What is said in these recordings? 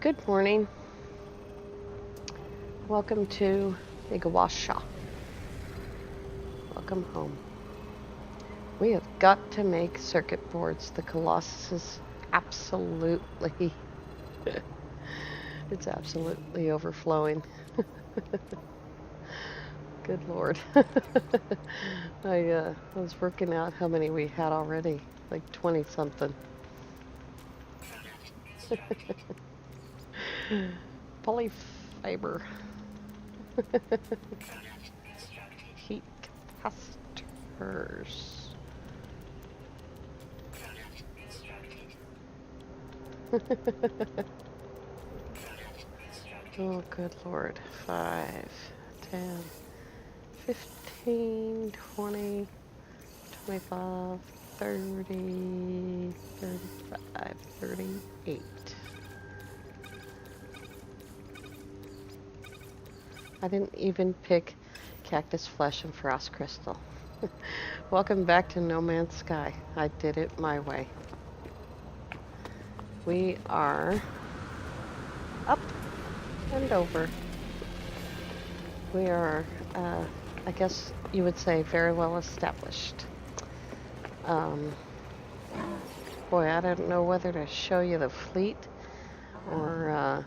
Good morning. Welcome to Igawasha. Welcome home. We have got to make circuit boards. The colossus is absolutely, it's absolutely overflowing. Good Lord. I was working out how many we had already, like 20 something. Polyfiber. Heat capacitors. Oh, good Lord. 5, 10, 15, 20, 25, 30, 35, 38. I didn't even pick cactus flesh and frost crystal. Welcome back to No Man's Sky. I did it my way. We are up and over. We are, I guess you would say, very well established. Boy, I don't know whether to show you the fleet or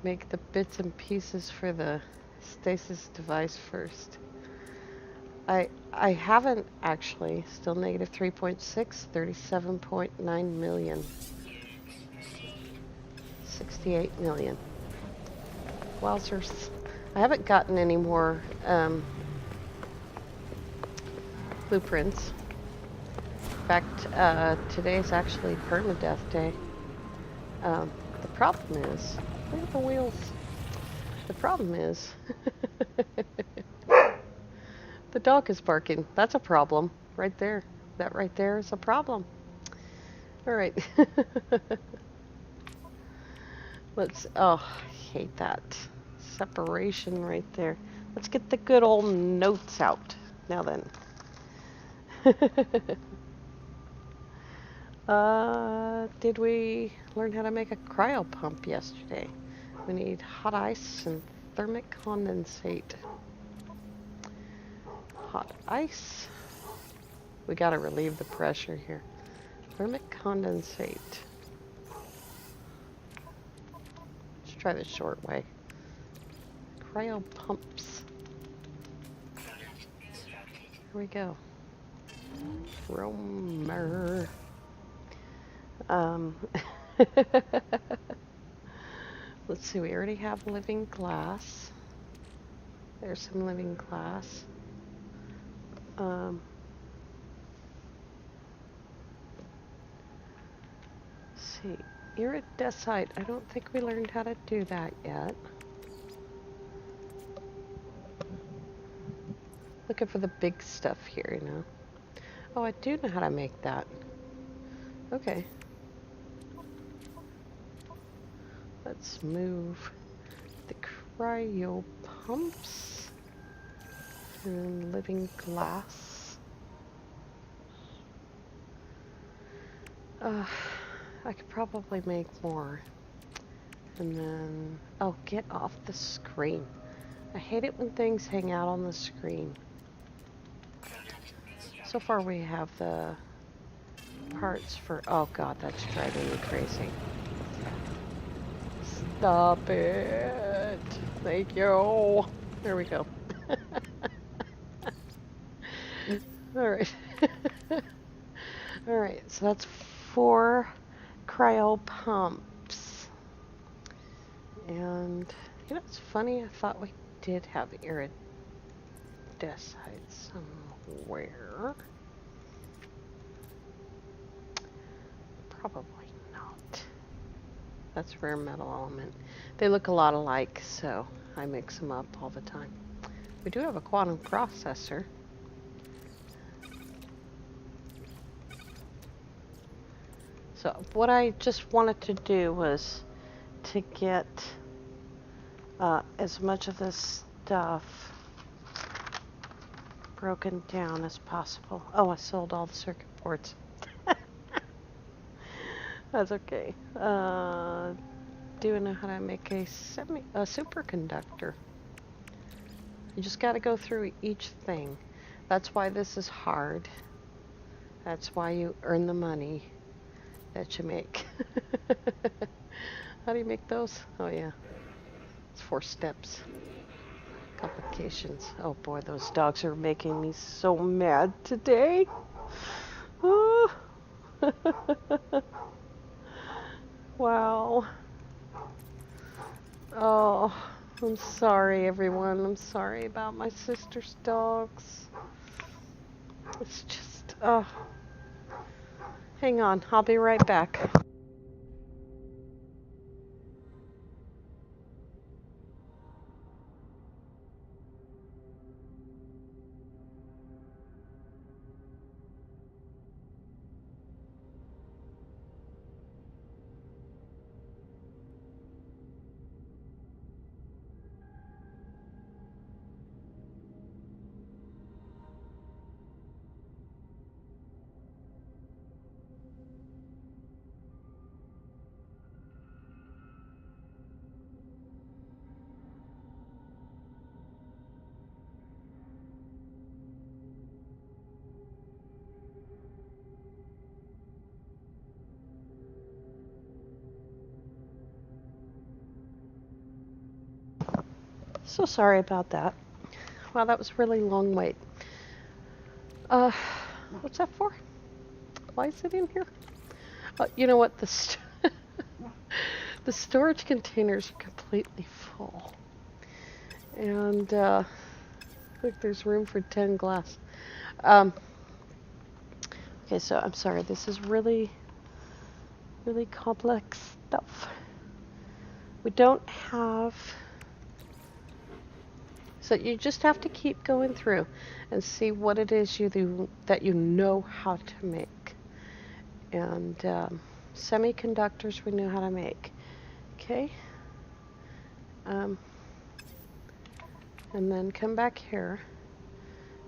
make the bits and pieces for the stasis device first. I haven't actually, still negative 3.6, 37.9 million. 68 million. Wowzers. I haven't gotten any more blueprints. In fact, today's actually permadeath day. The problem is, look at the wheels. The problem is, the dog is barking. That's a problem right there. That right there is a problem. All right. Oh, I hate that separation right there. Let's get the good old notes out. Now then. Did we learn how to make a cryo pump yesterday? We need hot ice and thermic condensate. Hot ice. We gotta relieve the pressure here. Thermic condensate. Let's try the short way. Cryo pumps. Here we go. Romer. Let's see, we already have living glass. There's some living glass. Let's see, iridescite. I don't think we learned how to do that yet. Looking for the big stuff here, you know. Oh, I do know how to make that. Okay. Let's move the cryo pumps and living glass. I could probably make more. And then, oh, get off the screen. I hate it when things hang out on the screen. So far we have the parts for, oh God, that's driving me crazy. Stop it. Thank you. There we go. All right. All right, so that's 4 cryo pumps. And, you know, it's funny, I thought we did have iridescite somewhere. Probably not. That's rare metal element. They look a lot alike, so I mix them up all the time. We do have a quantum processor. So what I just wanted to do was to get as much of this stuff broken down as possible. Oh, I sold all the circuit boards. That's okay. Do you know how to make a superconductor? You just got to go through each thing. That's why this is hard. That's why you earn the money that you make. How do you make those? Oh yeah, it's 4 steps. Complications. Oh boy, those dogs are making me so mad today. Oh. Wow. Oh, I'm sorry, everyone. I'm sorry about my sister's dogs. It's just, oh. Hang on, I'll be right back. So sorry about that. Wow, that was a really long wait. What's that for? Why is it in here? You know what? The storage containers are completely full. And, look, there's room for 10 glass. Okay, so I'm sorry. This is really, really complex stuff. We don't have... So you just have to keep going through and see what it is that you know how to make. And semiconductors we know how to make. Okay? And then come back here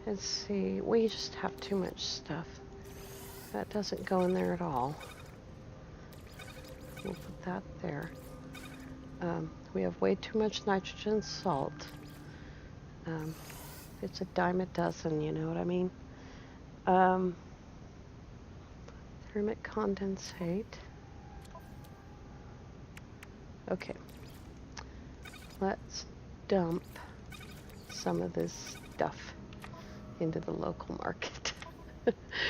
and see. We just have too much stuff. That doesn't go in there at all. We'll put that there. We have way too much nitrogen salt. It's a dime a dozen, you know what I mean? Thermic condensate. Okay. Let's dump some of this stuff into the local market.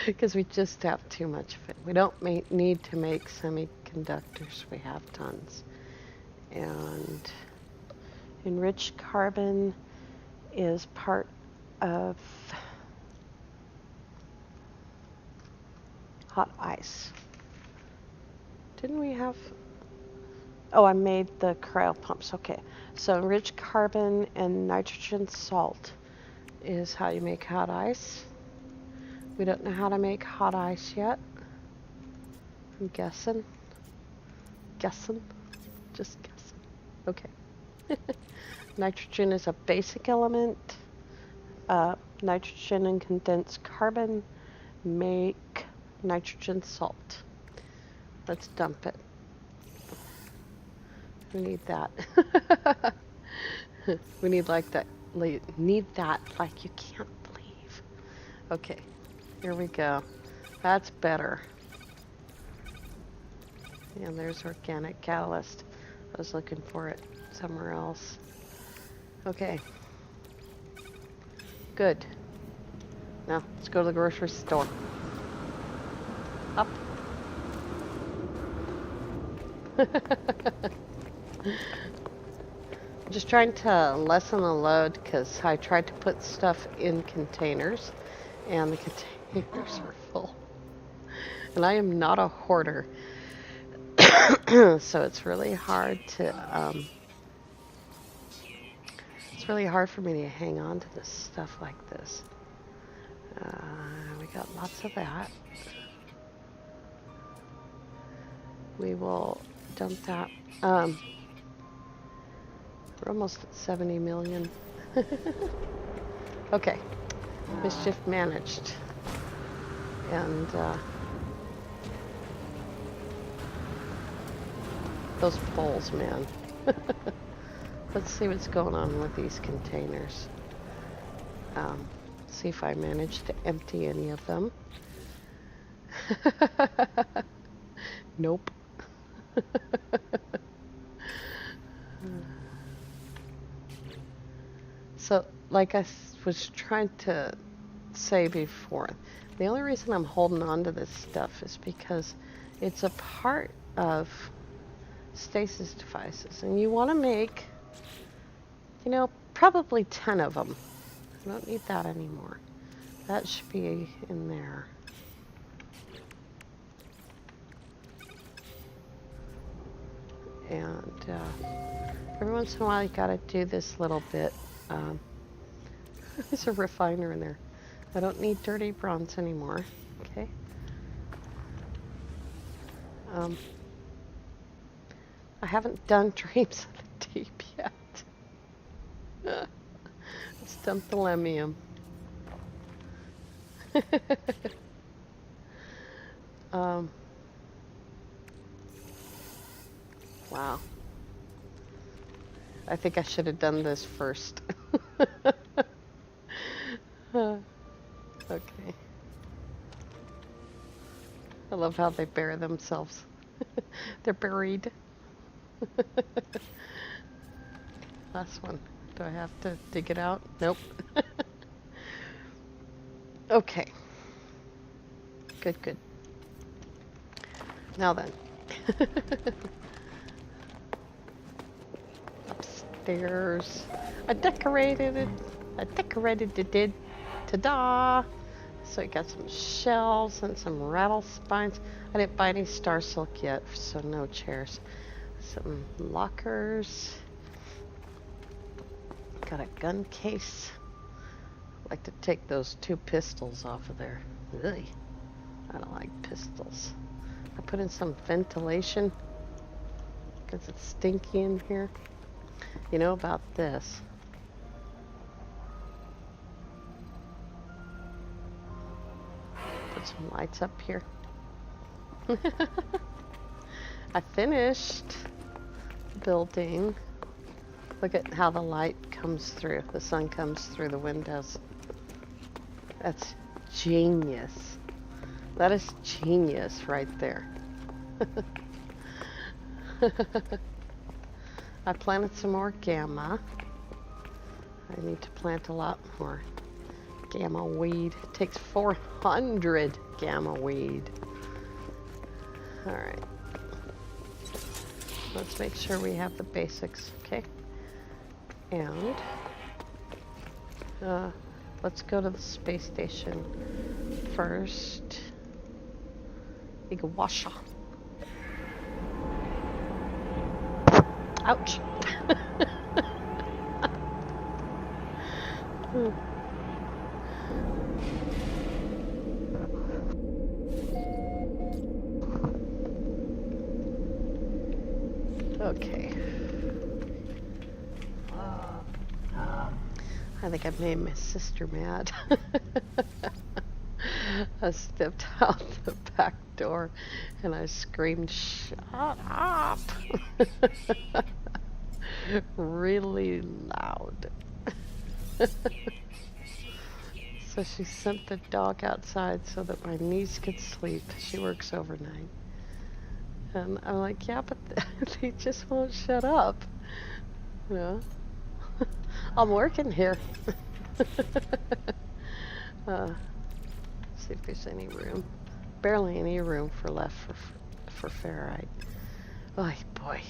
Because we just have too much of it. We don't need to make semiconductors. We have tons. And enriched carbon is part of hot ice. Didn't we have... Oh, I made the cryo pumps. Okay. So enriched carbon and nitrogen salt is how you make hot ice. We don't know how to make hot ice yet. I'm guessing. Just guessing. Okay. Nitrogen is a basic element. Nitrogen and condensed carbon make nitrogen salt. Let's dump it. We need that. We need like that. Need that like you can't believe. Okay, here we go. That's better. And there's organic catalyst. I was looking for it somewhere else. Okay. Good. Now, let's go to the grocery store. Up. I'm just trying to lessen the load because I tried to put stuff in containers and the containers are full. And I am not a hoarder. So it's really hard to, it's really hard for me to hang on to this stuff like this. We got lots of that. We will dump that. We're almost at 70 million. Okay. Mischief managed. And Those poles, man. Let's see what's going on with these containers. See if I manage to empty any of them. Nope. So, like I was trying to say before, the only reason I'm holding on to this stuff is because it's a part of stasis devices, and you want to make, you know, probably 10 of them. I don't need that anymore. That should be in there. And every once in a while you gotta do this little bit. There's a refiner in there. I don't need dirty bronze anymore. Okay. I haven't done Dreams of the Deep yet. Let's dump the lemium. Wow. I think I should have done this first. Okay. I love how they bury themselves. They're buried. Last one. Do I have to dig it out? Nope. Okay. Good, good. Now then. Upstairs. I decorated it. Ta-da! So I got some shelves and some rattle spines. I didn't buy any star silk yet, so no chairs. Some lockers. Got a gun case. I'd like to take those 2 pistols off of there. Ugh. I don't like pistols. I put in some ventilation because it's stinky in here. You know about this? Put some lights up here. I finished building. Look at how the light comes through. The sun comes through the windows. That's genius. That is genius right there. I planted some more gamma. I need to plant a lot more gamma weed. It takes 400 gamma weed. Alright. Let's make sure we have the basics, okay? And let's go to the space station first. Igawasha. Ouch. Okay. I think I've made my sister mad. I stepped out the back door and I screamed, "Shut up!" really loud. So she sent the dog outside so that my niece could sleep. She works overnight. And I'm like, yeah, but they just won't shut up. You know? I'm working here. See if there's any room. Barely any room for ferrite. Oh boy.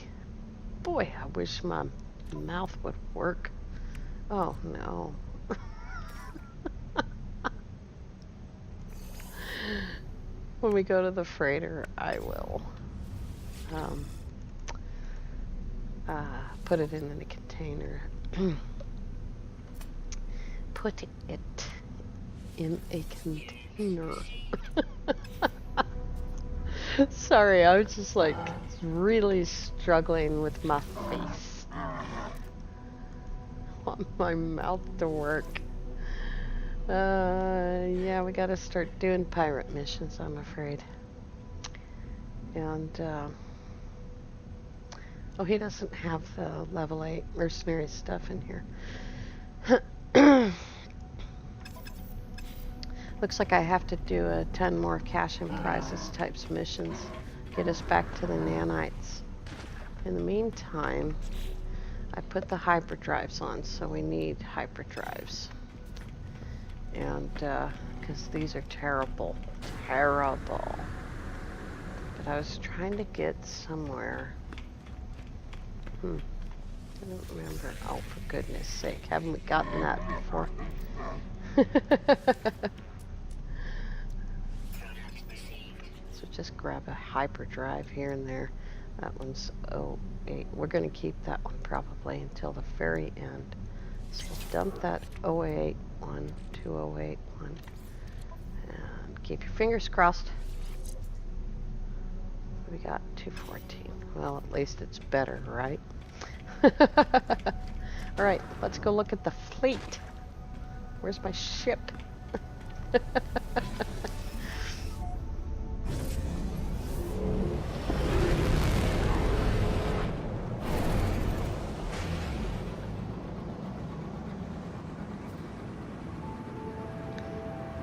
Boy, I wish my mouth would work. Oh no. When we go to the freighter, I will put it in the container. Put it in a container. Sorry, I was just like really struggling with my face. I want my mouth to work. Yeah, we gotta start doing pirate missions, I'm afraid. And Oh, he doesn't have the level 8 mercenary stuff in here. Looks like I have to do a 10 more cash and prizes types missions. Get us back to the nanites. In the meantime, I put the hyperdrives on, so we need hyperdrives. And, because these are terrible. Terrible. But I was trying to get somewhere. I don't remember. Oh, for goodness sake. Haven't we gotten that before? So just grab a hyperdrive here and there. That one's 08. We're going to keep that one probably until the very end. So dump that 08 one, 208 one. And keep your fingers crossed. We got 214. Well, at least it's better, right? Alright, let's go look at the fleet. Where's my ship?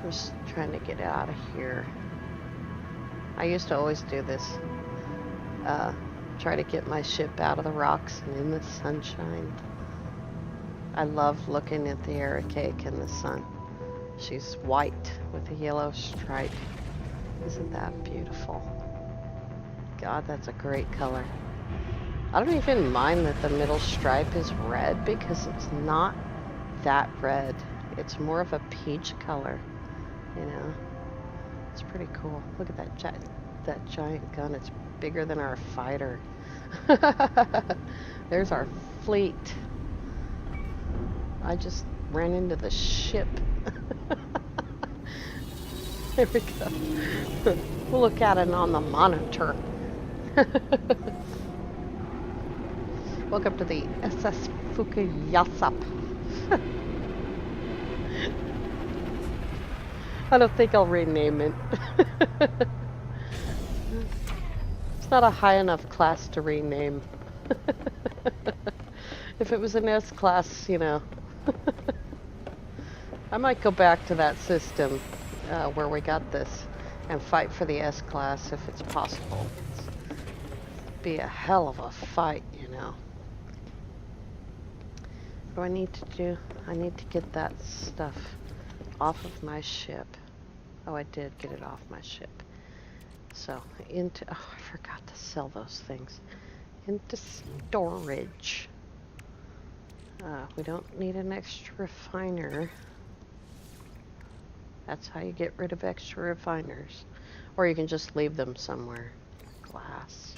I'm just trying to get out of here. I used to always do this. Try to get my ship out of the rocks and in the sunshine. I love looking at the arrow cake in the sun. She's white with a yellow stripe. Isn't that beautiful? God, that's a great color. I don't even mind that the middle stripe is red because it's not that red. It's more of a peach color, you know. It's pretty cool. Look at that giant gun. It's bigger than our fighter. There's our fleet. I just ran into the ship. There we go. We'll look at it on the monitor. Welcome to the SS Fukuyasap. I don't think I'll rename it. It's not a high enough class to rename. If it was an S class, you know. I might go back to that system where we got this and fight for the S class if it's possible. It'd be a hell of a fight, you know. What do I need to do? I need to get that stuff off of my ship. Oh, I did get it off my ship. So, into... Oh, I forgot to sell those things. Into storage. We don't need an extra refiner. That's how you get rid of extra refiners. Or you can just leave them somewhere. Glass.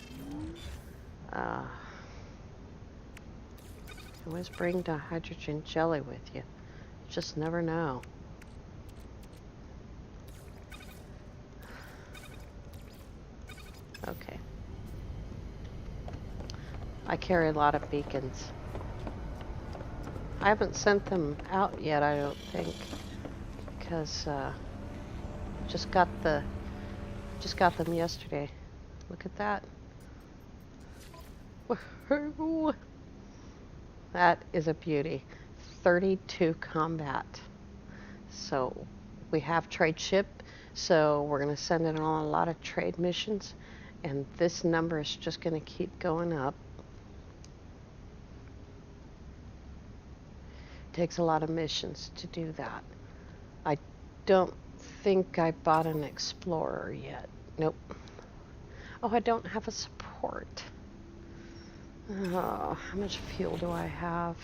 Always bring the hydrogen jelly with you. You just never know. Okay. I carry a lot of beacons. I haven't sent them out yet, I don't think, because just got them yesterday. Look at that. Woohoo! That is a beauty. 32 combat. So we have trade ship, so we're going to send it on a lot of trade missions, and this number is just going to keep going up. Takes a lot of missions to do that. I don't think I bought an explorer yet. Nope. Oh, I don't have a support. Oh, how much fuel do I have?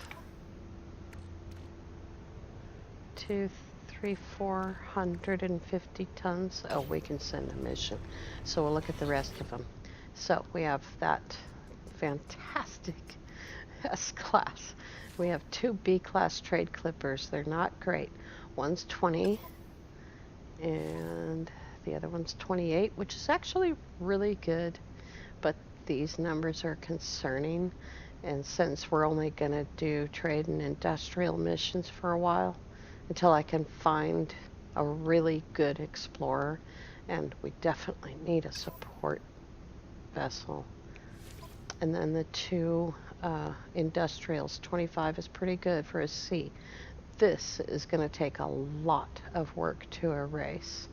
2, 3, 450 tons. Oh, we can send a mission. So we'll look at the rest of them. So we have that fantastic S-class. We have 2 B-class trade clippers. They're not great. One's 20 and the other one's 28, which is actually really good. But these numbers are concerning. And since we're only going to do trade and industrial missions for a while, until I can find a really good explorer, and we definitely need a support vessel. and then the two industrials. 25 is pretty good for a C. This is going to take a lot of work to erase,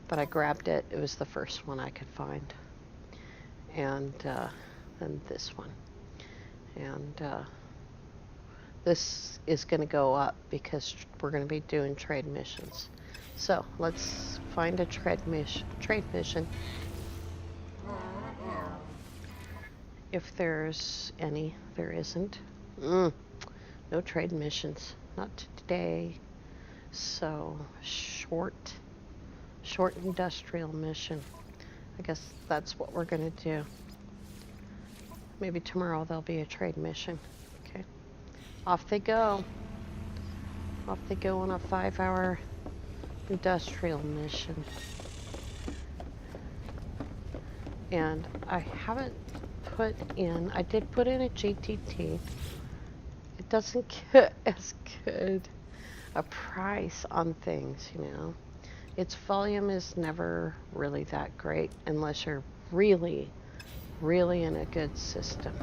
but I grabbed it. It was the first one I could find. And then this one. And this is going to go up because we're going to be doing trade missions. So let's find a trade mission. If there's any, there isn't. No trade missions, not today. So short industrial mission. I guess that's what we're gonna do. Maybe tomorrow there'll be a trade mission. Okay, off they go. Off they go on a 5-hour industrial mission. And I haven't put in, I did put in a GTT. It doesn't get as good a price on things, you know. Its volume is never really that great unless you're really in a good system.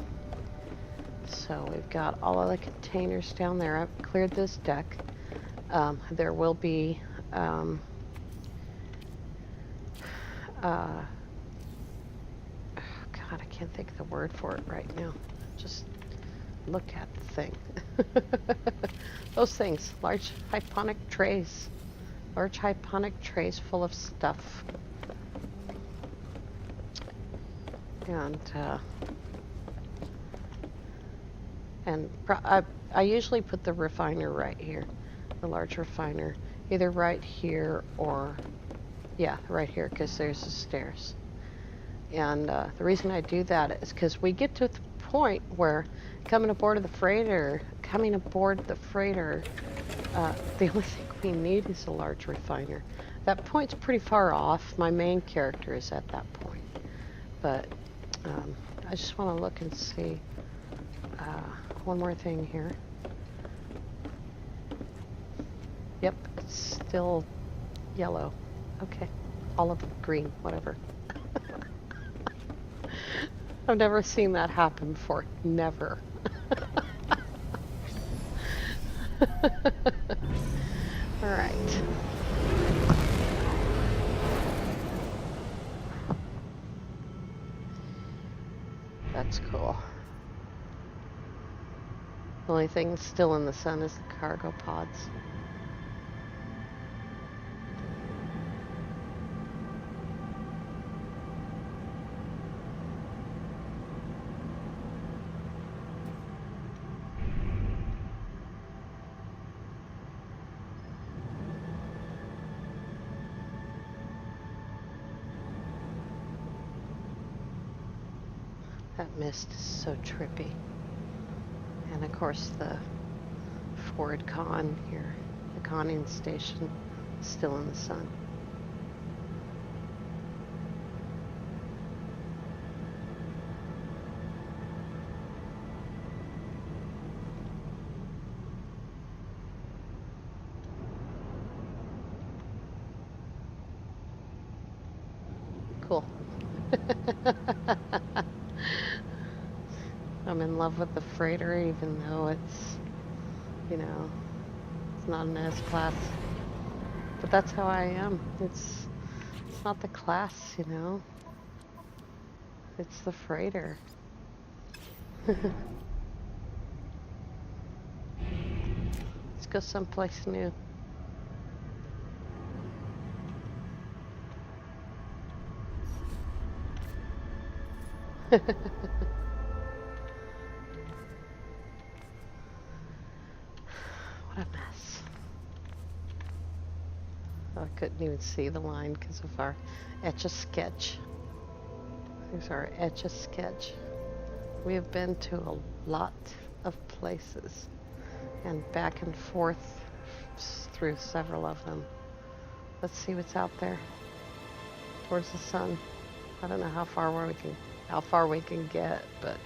So we've got all of the containers down there. I've cleared this deck. There will be God, I can't think of the word for it right now. Just look at the thing. Those things, large hyponic trays full of stuff. And I usually put the refiner right here, the large refiner, either right here or, yeah, right here, because there's the stairs. And the reason I do that is because we get to the point where coming aboard the freighter, the only thing we need is a large refiner. That point's pretty far off. My main character is at that point. But I just want to look and see one more thing here. Yep, it's still yellow. Okay, olive green, whatever. I've never seen that happen before. Never. All right. That's cool. The only thing still in the sun is the cargo pods. That mist is so trippy. And of course the forward con here, the conning station, is still in the sun. Cool. I'm in love with the freighter, even though it's, you know, it's not an S-class. But that's how I am. It's not the class, you know. It's the freighter. Let's go someplace new. What a mess. Oh, I couldn't even see the line because of our Etch-a-Sketch. There's our Etch-a-Sketch. We have been to a lot of places and back and forth through several of them. Let's see what's out there towards the sun. I don't know how far we can get, but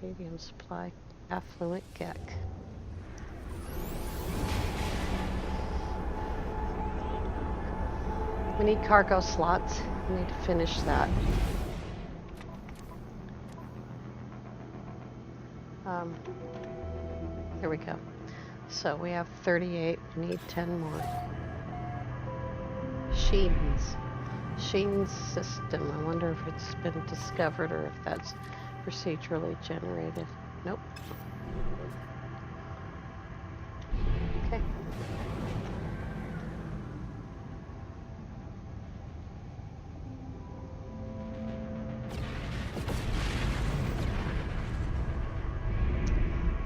medium supply affluent geck. We need cargo slots. We need to finish that. Here we go. So we have 38. We need 10 more. Sheen's system. I wonder if it's been discovered or if that's procedurally generated. Nope. Okay.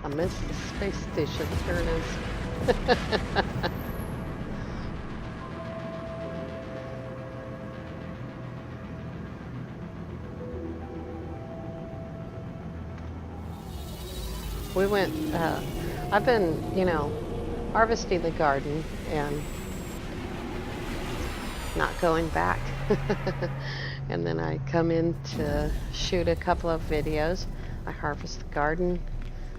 I missed the space station. There it is. We went, I've been, harvesting the garden and not going back. And then I come in to shoot a couple of videos. I harvest the garden.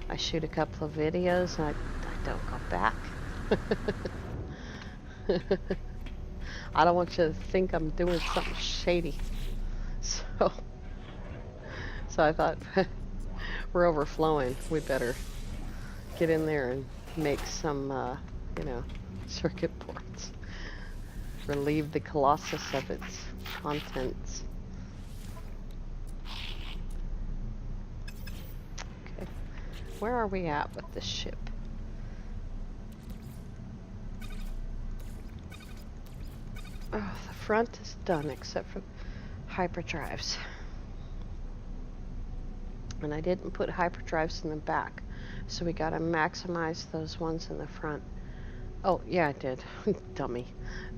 I shoot a couple of videos and I don't go back. I don't want you to think I'm doing something shady. So I thought, we're overflowing. We better get in there and make some, circuit boards. Relieve the colossus of its contents. Okay, where are we at with this ship? Oh, the front is done except for hyperdrives. And I didn't put hyperdrives in the back, so we gotta maximize those ones in the front. Oh, yeah, I did. Dummy.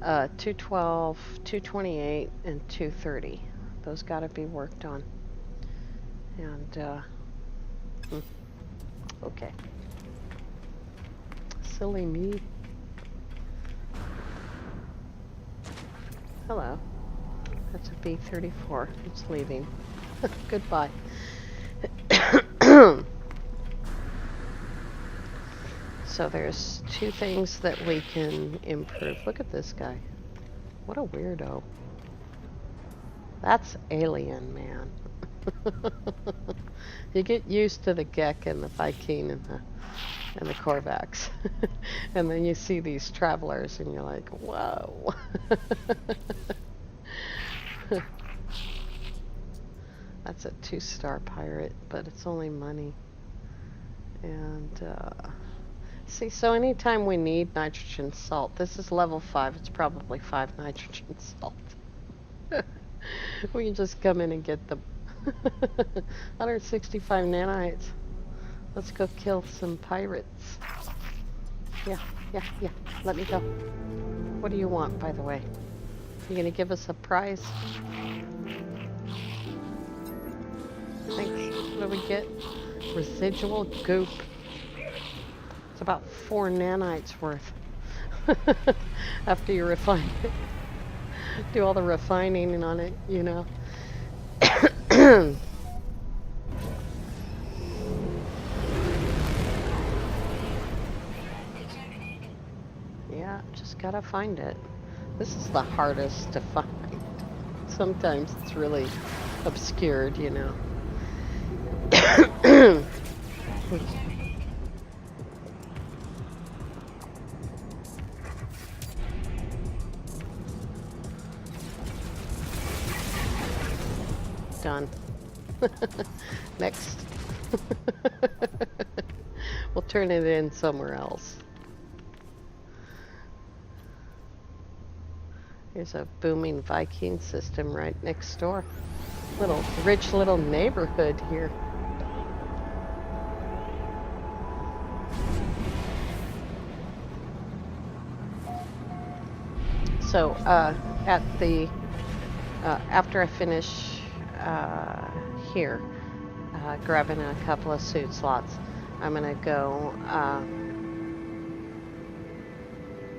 212, 228, and 230. Those gotta be worked on. And, okay. Silly me. Hello. That's a B-34. It's leaving. Goodbye. So there's two things that we can improve. Look at this guy. What a weirdo. That's alien, man. You get used to the Gek and the Viking and the Korvax. And then you see these travelers and you're like, whoa. That's a 2-star pirate, but it's only money. And, see, so anytime we need nitrogen salt, this is level 5, it's probably 5 nitrogen salt. We can just come in and get them. 165 nanites. Let's go kill some pirates. Yeah, let me go. What do you want, by the way? You gonna give us a prize? Thanks. What do we get? Residual goop. It's about 4 nanites worth. After you refine it. Do all the refining on it, Yeah, just gotta find it. This is the hardest to find. Sometimes it's really obscured, Done. Next. We'll turn it in somewhere else. There's a booming Viking system right next door. Rich little neighborhood here. So, at the after I finish here, grabbing a couple of suit slots, I'm gonna go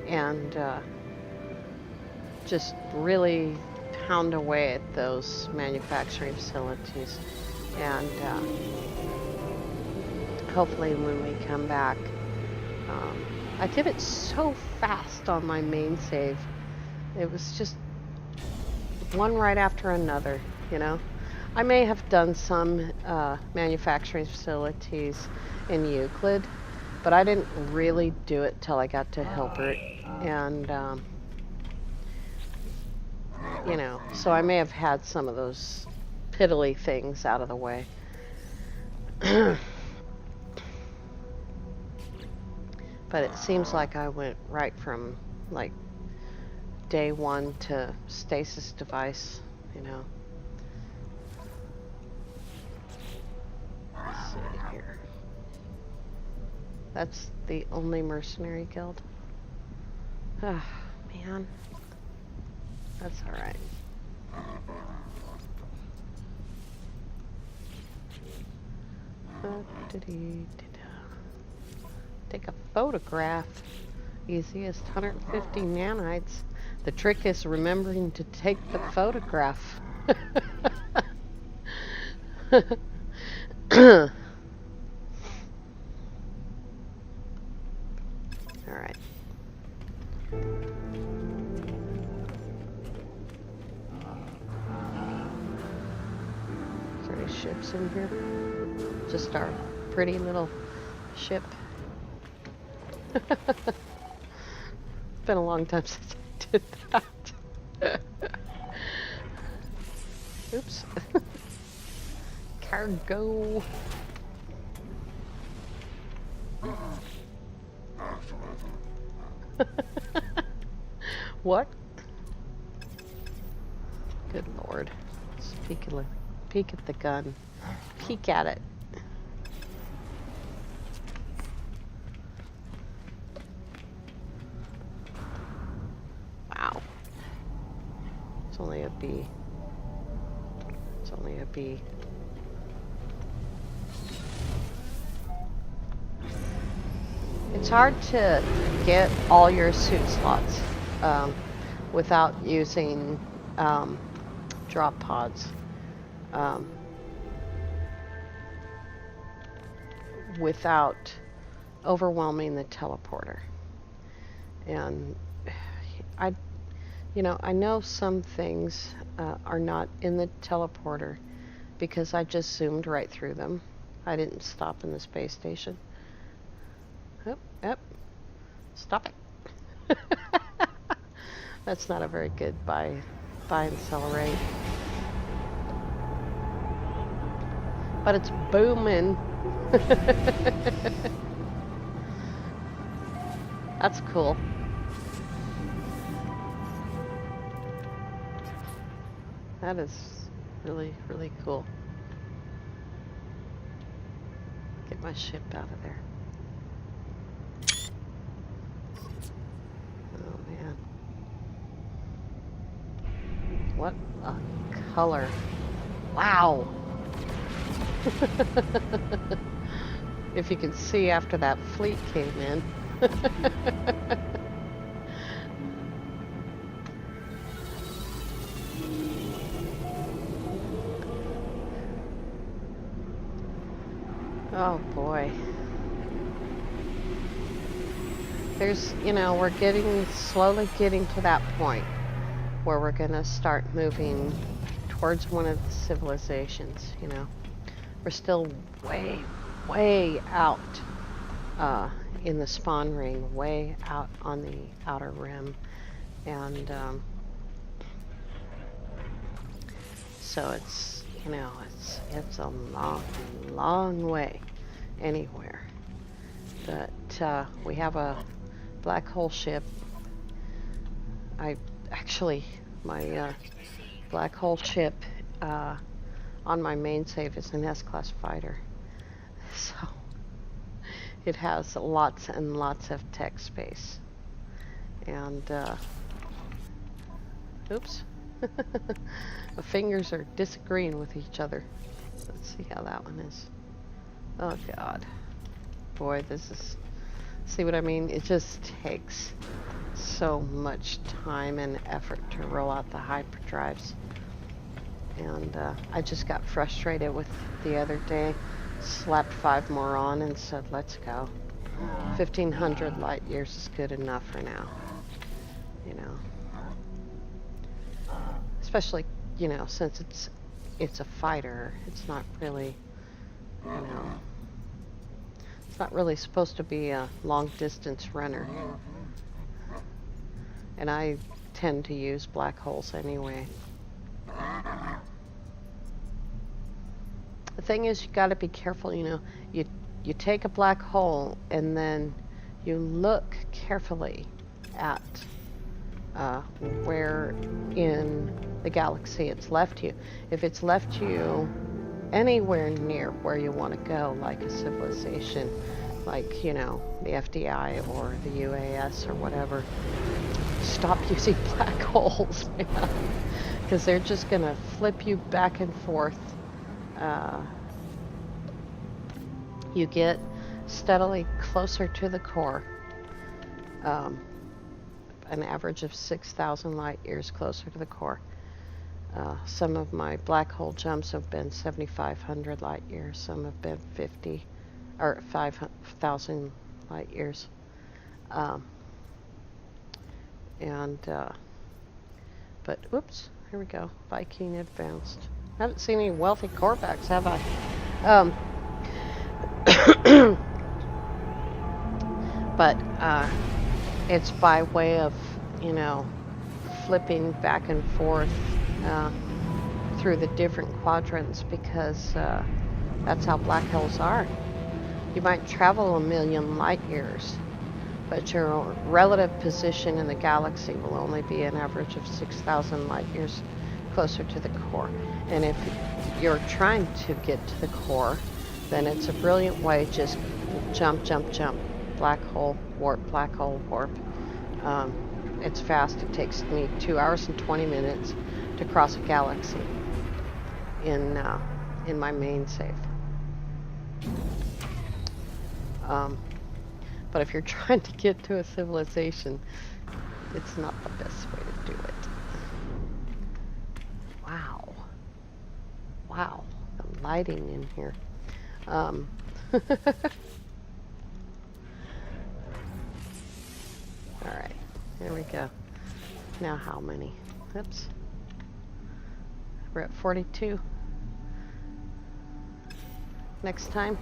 and just really pound away at those manufacturing facilities, and hopefully when we come back, I did it so fast on my main save. It was just one right after another, you know. I may have done some manufacturing facilities in Euclid, but I didn't really do it till I got to Hilbert. And, you know, so I may have had some of those piddly things out of the way. But it seems like I went right from, like, day one to stasis device, you know. Let's see here. That's the only mercenary guild. Ah, man. That's alright. Take a photograph. Easiest 150 nanites. The trick is remembering to take the photograph. Alright. Is there any ships in here? Just our pretty little ship. It's been a long time since I did that. Oops. Cargo. What? Good lord. Let's peek at the gun. Peek at it. Wow. It's only a B. It's only a B. It's hard to get all your suit slots without using drop pods. Without overwhelming the teleporter. And I know some things are not in the teleporter because I just zoomed right through them. I didn't stop in the space station. Yep. Stop it. That's not a very good buy and sell rate. But it's booming. That's cool. That is really, really cool. Get my ship out of there. Oh man. What a color. Wow. If you can see after that fleet came in. Oh boy. There's, we're slowly getting to that point where we're gonna start moving towards one of the civilizations, We're still way out in the spawn ring, way out on the outer rim. And so it's, it's a long way anywhere. But we have a black hole ship. My black hole ship on my main save is an S-class fighter. So it has lots and lots of tech space. And oops. The fingers are disagreeing with each other. Let's see how that one is. Oh god. Boy, see what I mean? It just takes so much time and effort to roll out the hyperdrives. And I just got frustrated with the other day, slapped 5 more on and said, let's go. 1,500 light years is good enough for now. especially, you know, since it's a fighter. It's not really, you know, it's not really supposed to be a long distance runner. And I tend to use black holes anyway. The thing is, you got to be careful, you know. You take a black hole and then you look carefully at where in the galaxy it's left you. If it's left you anywhere near where you want to go, like a civilization, like, you know, the FDI or the UAS or whatever, stop using black holes, man, because they're just going to flip you back and forth. You get steadily closer to the core, an average of 6,000 light years closer to the core. Some of my black hole jumps have been 7,500 light years. Some have been 50 or 5,000 light years. But whoops, here we go. Viking advanced. I haven't seen any wealthy Corvax, have I? But it's by way of, you know, flipping back and forth through the different quadrants, because that's how black holes are. You might travel 1,000,000 light years, but your relative position in the galaxy will only be an average of 6,000 light years closer to the core. And if you're trying to get to the core, then it's a brilliant way, just jump, jump, jump. Black hole, warp, black hole, warp. It's fast. It takes me 2 hours and 20 minutes to cross a galaxy in my main safe. But if you're trying to get to a civilization, it's not the best way to do it. Wow. Wow. The lighting in here. All right. Here we go. Now how many? Oops. We're at 42. Next time,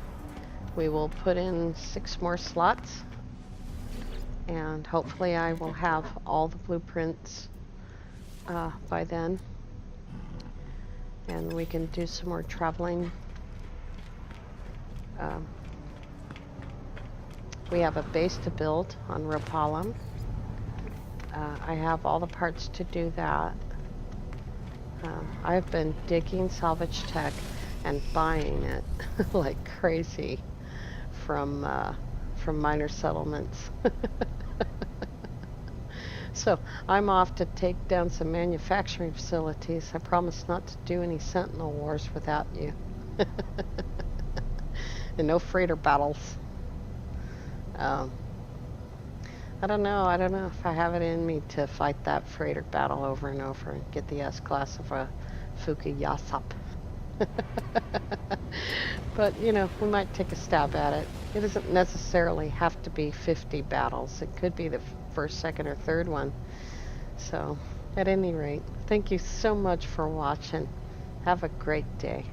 we will put in 6 more slots, and hopefully I will have all the blueprints by then, and we can do some more traveling. We have a base to build on Rapalum. I have all the parts to do that. I've been digging salvage tech and buying it like crazy from minor settlements. So I'm off to take down some manufacturing facilities. I promise not to do any Sentinel Wars without you. And no freighter battles. I don't know if I have it in me to fight that freighter battle over and over and get the S-class of a Fukuyasop. But, you know, we might take a stab at it. It doesn't necessarily have to be 50 battles. It could be the first, second, or third one. So, at any rate, thank you so much for watching. Have a great day.